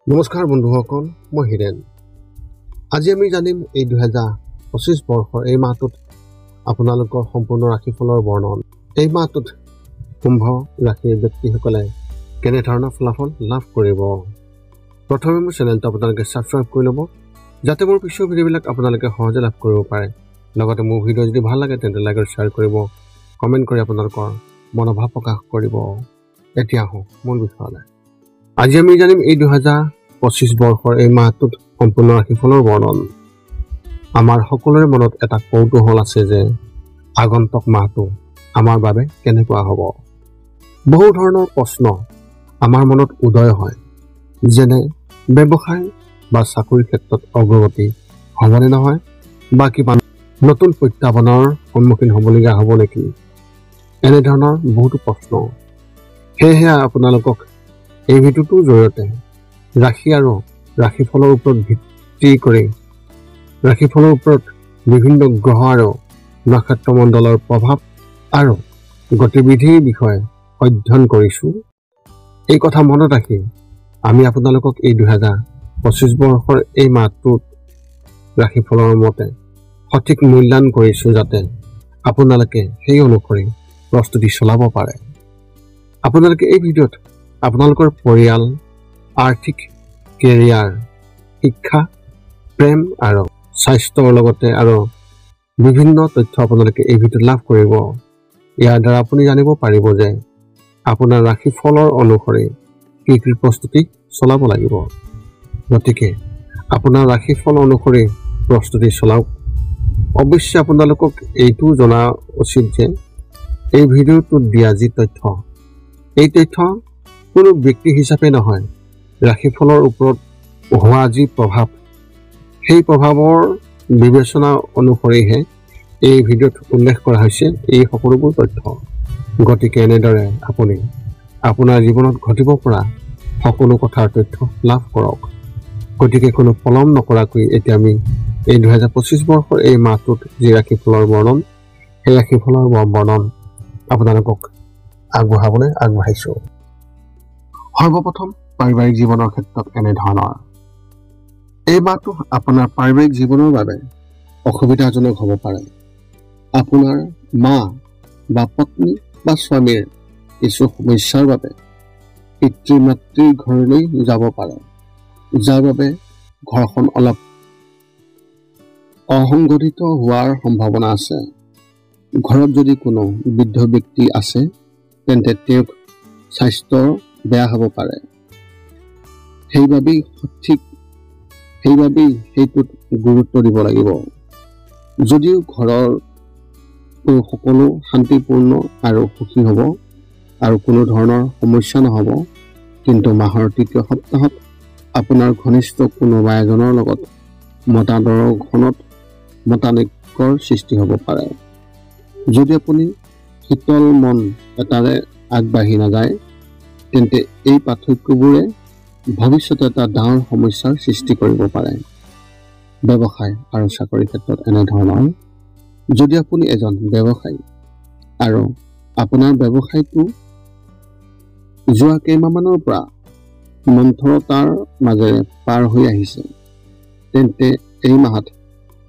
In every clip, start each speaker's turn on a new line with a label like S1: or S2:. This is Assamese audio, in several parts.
S1: নমস্কাৰ বন্ধুসকল, মই হিৰেন। আজি আমি জানিম এই 2025 বৰ্ষৰ এই মাহটোত আপোনালোকৰ সম্পূৰ্ণ ৰাশিফলৰ বৰ্ণন। এই মাহটোত কুম্ভ ৰাশিৰ ব্যক্তিসকলে কেনেধৰণৰ ফলাফল লাভ কৰিব। প্ৰথমে মোৰ চেনেলটো আপোনালোকে ছাবস্ক্ৰাইব কৰি ল'ব, যাতে মোৰ পিছৰ ভিডিঅ'বিলাক আপোনালোকে সহজে লাভ কৰিব পাৰে। লগতে মোৰ ভিডিঅ' যদি ভাল লাগে তেন্তে লাইক আৰু শ্বেয়াৰ কৰিব, কমেণ্ট কৰি আপোনালোকৰ মনোভাৱ প্ৰকাশ কৰিব। এতিয়া আহোঁ মূল বিষয়লৈ। আজি আমি জানিম এই 2025 বৰ্ষৰ এই মাহটোত সম্পূৰ্ণ ৰাশিফলৰ বৰ্ণন। আমাৰ সকলোৰে মনত এটা কৌতূহল আছে যে আগন্তুক মাহটো আমাৰ বাবে কেনেকুৱা হ'ব। বহু ধৰণৰ প্ৰশ্ন আমাৰ মনত উদয় হয়, যেনে ব্যৱসায় বা চাকৰিৰ ক্ষেত্ৰত অগ্ৰগতি হ'বনে নহয়, বা কিবা নতুন প্ৰত্যাহ্বানৰ সন্মুখীন হ'বলগীয়া হ'ব নেকি, এনেধৰণৰ বহুতো প্ৰশ্ন। সেয়েহে আপোনালোকক এই ভিডিঅ'টোৰ জৰিয়তে ৰাশি আৰু ৰাশিফলৰ ওপৰত ভিত্তি কৰি ৰাশিফলৰ ওপৰত বিভিন্ন গ্ৰহ আৰু নক্ষত্ৰমণ্ডলৰ প্ৰভাৱ আৰু গতিবিধিৰ বিষয়ে অধ্যয়ন কৰিছোঁ। এই কথা মনত ৰাখি আমি আপোনালোকক এই 2025 বৰ্ষৰ এই মাহটোত ৰাশিফলৰ মতে সঠিক মূল্যায়ন কৰিছোঁ, যাতে আপোনালোকে সেই অনুসৰি প্ৰস্তুতি চলাব পাৰে। আপোনালোকে এই ভিডিঅ'ত আপোনালোকৰ পৰিয়াল, আৰ্থিক, কেৰিয়াৰ, শিক্ষা, প্ৰেম আৰু স্বাস্থ্যৰ লগতে আৰু বিভিন্ন তথ্য আপোনালোকে এই ভিডিঅ'ত লাভ কৰিব। ইয়াৰ দ্বাৰা আপুনি জানিব পাৰিব যে আপোনাৰ ৰাশিফলৰ অনুসৰি কি কি প্ৰস্তুতি চলাব লাগিব। গতিকে আপোনাৰ ৰাশিফল অনুসৰি প্ৰস্তুতি চলাওক। অৱশ্যে আপোনালোকক এইটো জনা উচিত যে এই ভিডিঅ'টোত দিয়া যি তথ্য, এই তথ্য কোনো ব্যক্তি হিচাপে নহয়, ৰাশিফলৰ ওপৰত হোৱা যি প্ৰভাৱ, সেই প্ৰভাৱৰ বিবেচনা অনুসৰিহে এই ভিডিঅ'ত উল্লেখ কৰা হৈছে এই সকলোবোৰ তথ্য। গতিকে এনেদৰে আপুনি আপোনাৰ জীৱনত ঘটিব পৰা সকলো কথাৰ তথ্য লাভ কৰক। গতিকে কোনো পলম নকৰাকৈ এতিয়া আমি এই 2025 বৰ্ষৰ এই মাহটোত যি ৰাশিফলৰ বৰ্ণন, সেই ৰাশিফলৰ বৰ্ণন আপোনালোকক আগবঢ়াবলৈ আগবাঢ়িছোঁ। সৰ্বপ্ৰথম পাৰিবাৰিক জীৱনৰ ক্ষেত্ৰত এনেধৰণৰ। এই মাহটো আপোনাৰ পাৰিবাৰিক জীৱনৰ বাবে অসুবিধাজনক হ'ব পাৰে। আপোনাৰ মা বা পত্নী বা স্বামীৰ কিছু সমস্যাৰ বাবে পিতৃ মাতৃৰ ঘৰলৈ যাব পাৰে, যাৰ বাবে ঘৰখন অলপ অসংগঠিত হোৱাৰ সম্ভাৱনা আছে। ঘৰত যদি কোনো বৃদ্ধ ব্যক্তি আছে তেন্তে তেওঁক স্বাস্থ্যৰ বেয়া হ'ব পাৰে। সেইবাবেই সেইটোত গুৰুত্ব দিব লাগিব। যদিও ঘৰৰ সকলো শান্তিপূৰ্ণ আৰু সুখী হ'ব আৰু কোনো ধৰণৰ সমস্যা নহ'ব, কিন্তু মাহৰ তৃতীয় সপ্তাহত আপোনাৰ ঘনিষ্ঠ কোনোবা এজনৰ লগত মতানৈক্যৰ সৃষ্টি হ'ব পাৰে। যদি আপুনি শীতল মন এটাৰে আগবাঢ়ি নাযায়, তেন্তে এই পাৰ্থক্যবোৰে ভৱিষ্যতে এটা ডাঙৰ সমস্যাৰ সৃষ্টি কৰিব পাৰে। ব্যৱসায় আৰু চাকৰিৰ ক্ষেত্ৰত এনেধৰণৰ। যদি আপুনি এজন ব্যৱসায়ী আৰু আপোনাৰ ব্যৱসায়টো যোৱা কেইমাহমানৰ পৰা মন্থৰতাৰ মাজেৰে পাৰ হৈ আহিছে, তেন্তে এই মাহত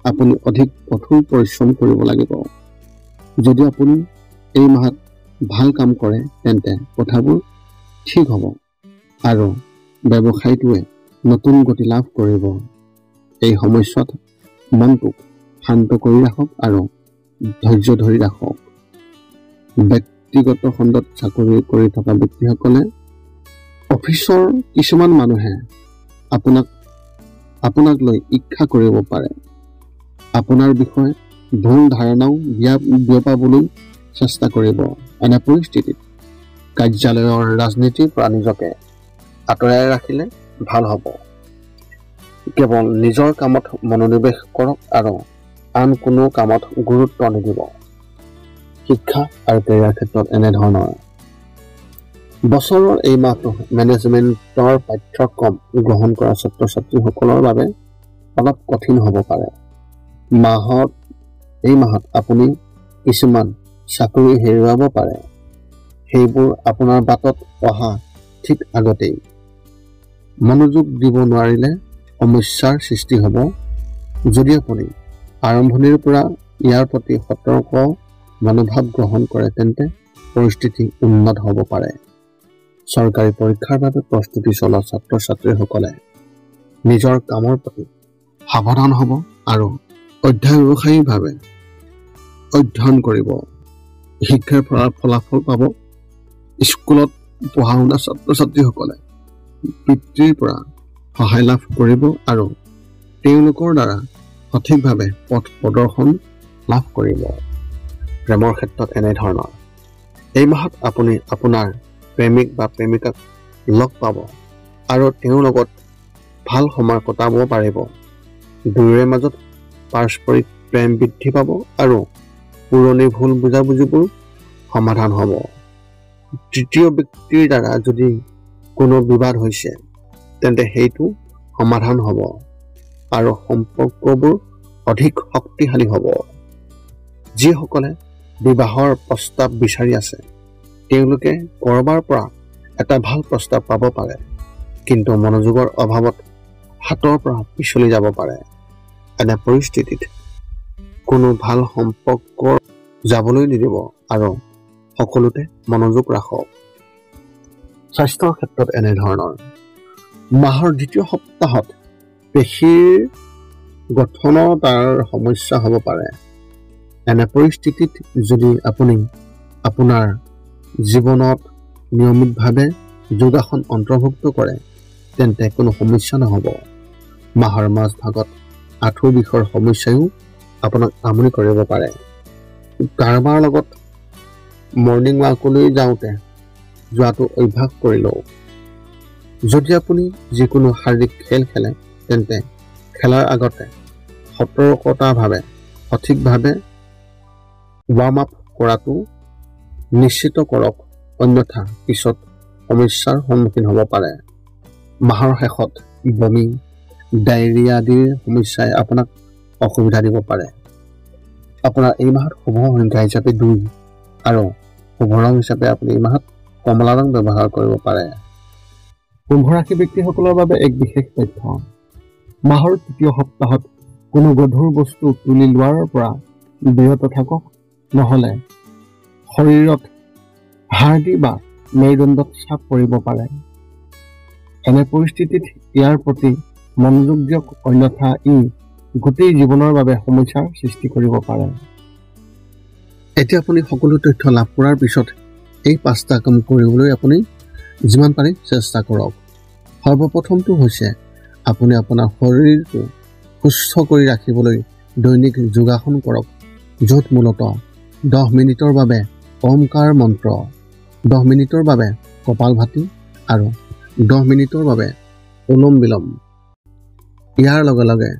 S1: আপুনি অধিক কঠোৰ পৰিশ্ৰম কৰিব লাগিব। যদি আপুনি এই মাহত ভাল কাম কৰে তেন্তে কথাবোৰ ঠিক হ'ব আৰু ব্যৱসায়টোৱে নতুন গতি লাভ কৰিব। এই সময়ছোৱাত মনটোক শান্ত কৰি ৰাখক আৰু ধৈৰ্য ধৰি ৰাখক। ব্যক্তিগত খণ্ডত চাকৰি কৰি থকা ব্যক্তিসকলে অফিচৰ কিছুমান মানুহে আপোনাক লৈ ঈৰ্ষা কৰিব পাৰে। আপোনাৰ বিষয়ে ভুল ধাৰণাও বিয়পাবলৈ চেষ্টা কৰিব। এনে পৰিস্থিতিত কাৰ্যালয়ৰ ৰাজনীতিৰ পৰা নিজকে আঁতৰাই ৰাখিলে ভাল হ'ব। কেৱল নিজৰ কামত মনোনিৱেশ কৰক আৰু আন কোনো কামত গুৰুত্ব নিদিব। শিক্ষা আৰু কেৰিয়াৰ ক্ষেত্ৰত এনেধৰণৰ। বছৰৰ এই মাহটো মেনেজমেণ্টৰ পাঠ্যক্ৰম গ্ৰহণ কৰা ছাত্ৰ ছাত্ৰীসকলৰ বাবে অলপ কঠিন হ'ব পাৰে। এই মাহত আপুনি কিছুমান চাকৰি হেৰুৱাব পাৰে। সেইবোৰ আপোনাৰ বাটত অহা ঠিক আগতেই মনোযোগ দিব নোৱাৰিলে সমস্যাৰ সৃষ্টি হ'ব। যদি আপুনি আৰম্ভণিৰ পৰা ইয়াৰ প্ৰতি সতৰ্ক মনোভাৱ গ্ৰহণ কৰে তেন্তে পৰিস্থিতি উন্নত হ'ব পাৰে। চৰকাৰী পৰীক্ষাৰ বাবে প্ৰস্তুতি চলোৱা ছাত্ৰ ছাত্ৰীসকলে নিজৰ কামৰ প্ৰতি সাৱধান হ'ব আৰু অধ্যাৱসায়ীভাৱে অধ্যয়ন কৰিব। শিক্ষাৰ ফলাফল পাব। স্কুলত পঢ়া শুনা ছাত্ৰ ছাত্ৰীসকলে পিতৃৰ পৰা সহায় লাভ কৰিব আৰু তেওঁলোকৰ দ্বাৰা সঠিকভাৱে পথ প্ৰদৰ্শন লাভ কৰিব। প্ৰেমৰ ক্ষেত্ৰত এনেধৰণৰ এই মাহত আপুনি আপোনাৰ প্ৰেমিক বা প্ৰেমিকাক লগ পাব আৰু তেওঁৰ লগত ভাল সময় কটাব পাৰিব। দুয়োৰে মাজত পাৰস্পৰিক প্ৰেম বৃদ্ধি পাব আৰু পুৰণি ভুল বুজাবুজিবোৰ সমাধান হ'ব। তৃতীয় ব্যক্তিৰ দ্বাৰা যদি কোনো বিবাদ হৈছে তেন্তে সেইটো সমাধান হ'ব আৰু সম্পৰ্কবোৰ অধিক শক্তিশালী হ'ব। যিসকলে বিবাহৰ প্ৰস্তাৱ বিচাৰি আছে তেওঁলোকে ক'ৰবাৰ পৰা এটা ভাল প্ৰস্তাৱ পাব পাৰে, কিন্তু মনোযোগৰ অভাৱত হাতৰ পৰা পিছলি যাব পাৰে। এনে পৰিস্থিতিত কোনো ভাল সম্পৰ্ক যাবলৈ নিদিব আৰু সকলোতে মনোযোগ ৰাখক। স্বাস্থ্যৰ ক্ষেত্ৰত এনেধৰণৰ মাহৰ দ্বিতীয় সপ্তাহত পেশীৰ গঠনতাৰ সমস্যা হ'ব পাৰে। এনে পৰিস্থিতিত যদি আপুনি আপোনাৰ জীৱনত নিয়মিতভাৱে যোগাসন অন্তৰ্ভুক্ত কৰে তেন্তে কোনো সমস্যা নহ'ব। মাহৰ মাজভাগত আঁঠুৰ বিষৰ সমস্যাও আপোনাক আমনি কৰিব পাৰে। কাৰোবাৰ লগত মৰ্ণিং ৱাকলৈ যাওঁতে যোৱাটো অভ্যাস কৰি লওক। যদি আপুনি যিকোনো শাৰীৰিক খেল খেলে তেন্তে খেলাৰ আগতে সতৰ্কতাভাৱে সঠিকভাৱে ৱাৰ্ম আপ কৰাটো নিশ্চিত কৰক, অন্যথা পিছত সমস্যাৰ সন্মুখীন হ'ব পাৰে। মাহৰ শেষত বমি, ডায়েৰিয়া আদিৰ সমস্যাই আপোনাক অসুবিধা দিব পাৰে। আপোনাৰ এই মাহত শুভ সংখ্যা হিচাপে 2 আৰু শুভ ৰং হিচাপে আপুনি এই মাহত কমলা ৰং ব্যৱহাৰ কৰিব পাৰে। কুম্ভ ৰাশি ব্যক্তিসকলৰ বাবে এক বিশেষ তথ্য। মাহৰ তৃতীয় সপ্তাহত কোনো গধুৰ বস্তু তুলি লোৱাৰ পৰা বিৰত থাকক, নহ'লে শৰীৰত হাড়দি বা মেৰুদণ্ডত চাপ পৰিব পাৰে। এনে পৰিস্থিতিত ইয়াৰ প্ৰতি মনোযোগ দিয়ক, অন্যথা ই গোটেই জীৱনৰ বাবে সমস্যাৰ সৃষ্টি কৰিব পাৰে। এতিয়া আপুনি সকলো তথ্য লাভ কৰাৰ পিছত এই 5টা কাম কৰিবলৈ আপুনি যিমান পাৰে চেষ্টা কৰক। সৰ্বপ্ৰথমটো হৈছে আপুনি আপোনাৰ শৰীৰটো সুস্থ কৰি ৰাখিবলৈ দৈনিক যোগাসন কৰক, য'ত মূলতঃ 10 মিনিটৰ বাবে ওমকাৰ মন্ত্ৰ, 10 মিনিটৰ বাবে কপালভাতি আৰু 10 মিনিটৰ বাবে অনুলোম বিলোম। ইয়াৰ লগে লগে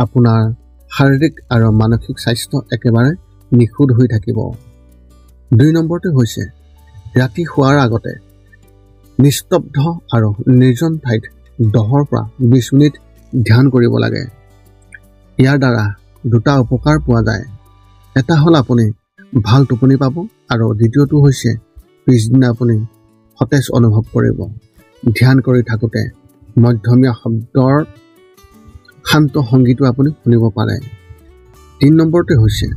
S1: আপোনাৰ শাৰীৰিক আৰু মানসিক স্বাস্থ্য একেবাৰে নিখুঁত হৈ থাকিব। 2 নম্বৰটো হৈছে ৰাতি শোৱাৰ আগতে নিস্তব্ধ আৰু নিৰ্জন ঠাইত 10 পৰা 20 মিনিট ধ্যান কৰিব লাগে। ইয়াৰ দ্বাৰা 2টা উপকাৰ পোৱা যায়। এটা হ'ল আপুনি ভাল টোপনি পাব আৰু দ্বিতীয়টো হৈছে পিছদিনা আপুনি সতেজ অনুভৱ কৰিব। ধ্যান কৰি থাকোঁতে মধ্যমীয়া শব্দৰ শান্ত সংগীতো আপুনি শুনিব পাৰে। 3 নম্বৰটো হৈছে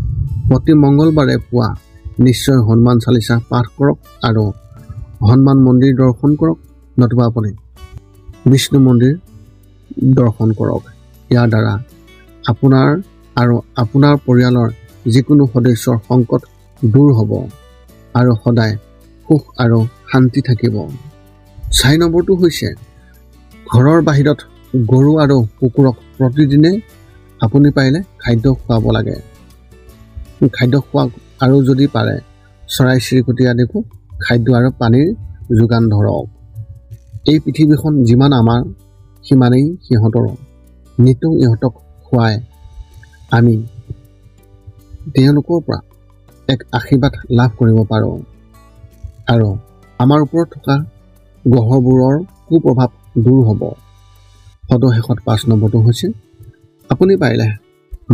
S1: প্ৰতি মংগলবাৰে পুৱা নিশ্চয় হনুমান চালিচা পাঠ কৰক আৰু হনুমান মন্দিৰ দৰ্শন কৰক, নতুবা আপুনি বিষ্ণু মন্দিৰ দৰ্শন কৰক। ইয়াৰ দ্বাৰা আপোনাৰ আৰু আপোনাৰ পৰিয়ালৰ যিকোনো সদস্যৰ সংকট দূৰ হ'ব আৰু সদায় সুখ আৰু শান্তি থাকিব। 4 নম্বৰটো হৈছে ঘৰৰ বাহিৰত গৰু আৰু কুকুৰক প্ৰতিদিনে আপুনি পাৰিলে খাদ্য খুৱাব লাগে। খাদ্য খোৱাক আৰু যদি পাৰে চৰাই চিৰিকটি আদিকো খাদ্য আৰু পানীৰ যোগান ধৰক। এই পৃথিৱীখন যিমান আমাৰ সিমানেই সিহঁতৰো। নিতৌ ইহঁতক খুৱাই আমি তেওঁলোকৰ পৰা এক আশীৰ্বাদ লাভ কৰিব পাৰোঁ আৰু আমাৰ ওপৰত থকা গ্ৰহবোৰৰ কুপ্ৰভাৱ দূৰ হ'ব। সদশেষত 5 নম্বৰটো হৈছে আপুনি পাৰিলে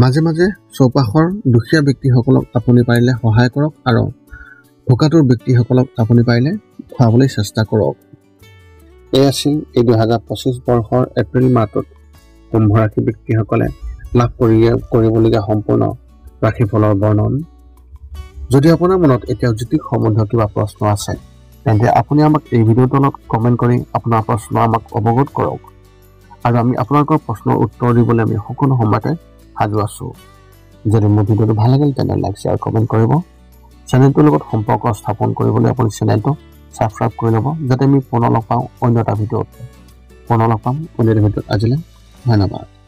S1: মাজে মাজে চৌপাশৰ দুখীয়া ব্যক্তিসকলক আপুনি পাৰিলে সহায় কৰক আৰু ভোকাতুৰ ব্যক্তিসকলক আপুনি পাৰিলে খুৱাবলৈ চেষ্টা কৰক। এই আছিল এই 2025 বৰ্ষৰ এপ্ৰিল মাহটোত কুম্ভ ৰাশি ব্যক্তিসকলে লাভ কৰিবলগীয়া সম্পূৰ্ণ ৰাশিফলৰ বৰ্ণন। যদি আপোনাৰ মনত এতিয়াও জ্যোতিষ সম্বন্ধীয় কিবা প্ৰশ্ন আছে তেন্তে আপুনি আমাক এই ভিডিঅ'ৰ তলত কমেণ্ট কৰি আপোনাৰ প্ৰশ্ন আমাক অৱগত কৰক আৰু আমি আপোনালোকৰ প্ৰশ্নৰ উত্তৰ দিবলৈ আমি সকলো সময়তে সাজু আছোঁ। যদি মোৰ ভিডিঅ'টো ভাল লাগিল তেন্তে লাইক শ্বেয়াৰ কমেণ্ট কৰিব। চেনেলটোৰ লগত সম্পৰ্ক স্থাপন কৰিবলৈ আপুনি চেনেলটো ছাবস্ক্ৰাইব কৰি ল'ব যাতে আমি পুনৰ লগ পাওঁ অন্য এটা ভিডিঅ'ত। আজিলৈ ধন্যবাদ।